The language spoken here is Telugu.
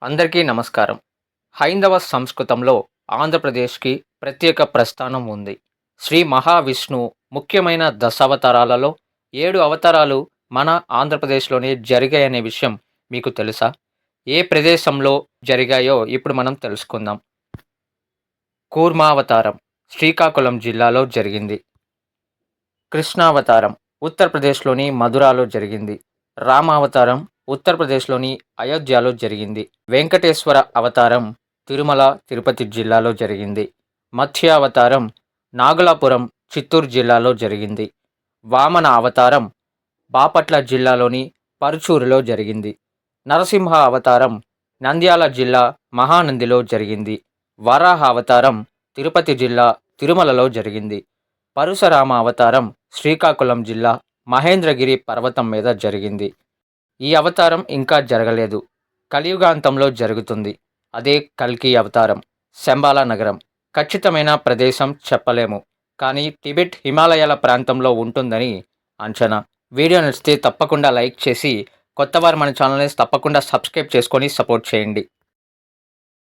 అందరికీ నమస్కారం. హైందవ సంస్కృతంలో ఆంధ్రప్రదేశ్‌కి ప్రత్యేక ప్రస్థానం ఉంది. శ్రీ మహావిష్ణువు ముఖ్యమైన దశావతారాలలో 7 అవతారాలు మన ఆంధ్రప్రదేశ్‌లోనే జరిగాయనే విషయం మీకు తెలుసా? ఏ ప్రదేశంలో జరిగాయో ఇప్పుడు మనం తెలుసుకుందాం. కూర్మావతారం శ్రీకాకుళం జిల్లాలో జరిగింది. కృష్ణావతారం ఉత్తరప్రదేశ్‌లోని మథురాలో జరిగింది. రామావతారం ఉత్తరప్రదేశ్‌లోని అయోధ్యలో జరిగింది. వెంకటేశ్వర అవతారం తిరుమల, తిరుపతి జిల్లాలో జరిగింది. మత్స్యావతారం నాగలాపురం, చిత్తూరు జిల్లాలో జరిగింది. వామన అవతారం బాపట్ల జిల్లాలోని పరుచూరులో జరిగింది. నరసింహ అవతారం నంద్యాల జిల్లా మహానందిలో జరిగింది. వరాహ అవతారం తిరుపతి జిల్లా తిరుమలలో జరిగింది. పరశురామ అవతారం శ్రీకాకుళం జిల్లా మహేంద్రగిరి పర్వతం మీద జరిగింది. ఈ అవతారం ఇంకా జరగలేదు. కలియుగాంతంలో జరుగుతుంది. అదే కల్కి అవతారం. శంబాలా నగరం ఖచ్చితమైన ప్రదేశం చెప్పలేము, కానీ టిబెట్ హిమాలయాల ప్రాంతంలో ఉంటుందని అంచనా. వీడియో నచ్చితే తప్పకుండా లైక్ చేసి, కొత్తవారు మన ఛానల్ని తప్పకుండా సబ్స్క్రైబ్ చేసుకొని సపోర్ట్ చేయండి.